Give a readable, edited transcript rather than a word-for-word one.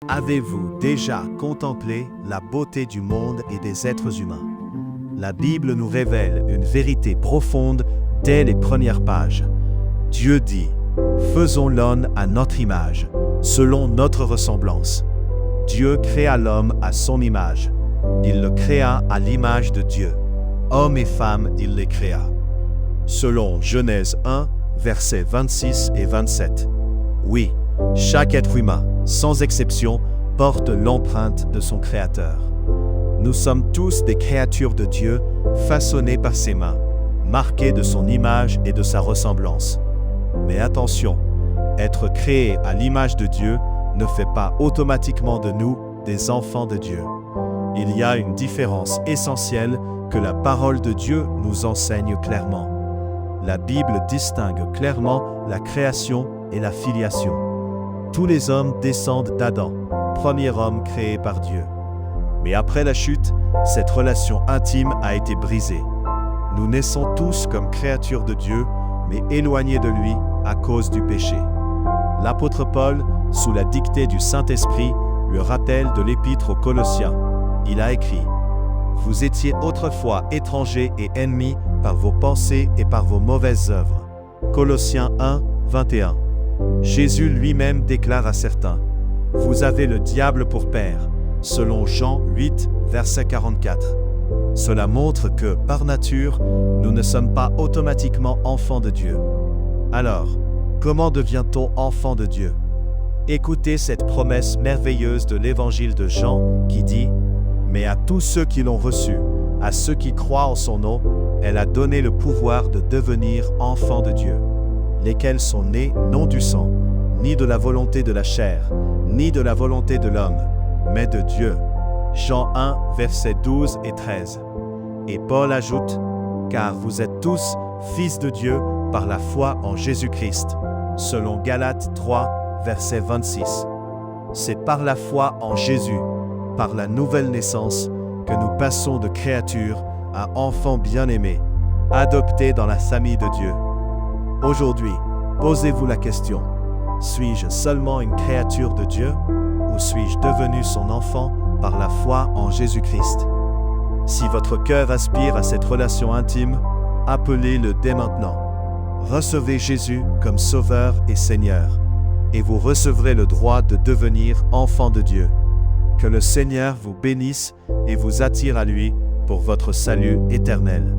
Avez-vous déjà contemplé la beauté du monde et des êtres humains? La Bible nous révèle une vérité profonde dès les premières pages. Dieu dit « Faisons l'homme à notre image, selon notre ressemblance ». Dieu créa l'homme à son image. Il le créa à l'image de Dieu. Hommes et femmes, il les créa. Selon Genèse 1, versets 26 et 27. Oui, chaque être humain, sans exception, porte l'empreinte de son Créateur. Nous sommes tous des créatures de Dieu, façonnées par ses mains, marquées de son image et de sa ressemblance. Mais attention, être créé à l'image de Dieu ne fait pas automatiquement de nous des enfants de Dieu. Il y a une différence essentielle que la parole de Dieu nous enseigne clairement. La Bible distingue clairement la création et la filiation. Tous les hommes descendent d'Adam, premier homme créé par Dieu. Mais après la chute, cette relation intime a été brisée. Nous naissons tous comme créatures de Dieu, mais éloignés de lui à cause du péché. L'apôtre Paul, sous la dictée du Saint-Esprit, lui rappelle de l'Épître aux Colossiens. Il a écrit « Vous étiez autrefois étrangers et ennemis par vos pensées et par vos mauvaises œuvres. » Colossiens 1, 21. Jésus lui-même déclare à certains « Vous avez le diable pour père » selon Jean 8, verset 44. Cela montre que, par nature, nous ne sommes pas automatiquement enfants de Dieu. Alors, comment devient-on enfant de Dieu? Écoutez cette promesse merveilleuse de l'évangile de Jean qui dit « Mais à tous ceux qui l'ont reçu, à ceux qui croient en son nom, elle a donné le pouvoir de devenir enfants de Dieu, lesquels sont nés non du sang, ni de la volonté de la chair, ni de la volonté de l'homme, mais de Dieu. » Jean 1, versets 12 et 13. Et Paul ajoute « Car vous êtes tous fils de Dieu par la foi en Jésus-Christ » selon Galates 3, verset 26. C'est par la foi en Jésus, par la nouvelle naissance, que nous passons de créatures à enfants bien-aimés, adoptés dans la famille de Dieu. Aujourd'hui, posez-vous la question, suis-je seulement une créature de Dieu ou suis-je devenu son enfant par la foi en Jésus-Christ? Si votre cœur aspire à cette relation intime, appelez-le dès maintenant. Recevez Jésus comme Sauveur et Seigneur, et vous recevrez le droit de devenir enfant de Dieu. Que le Seigneur vous bénisse et vous attire à lui pour votre salut éternel.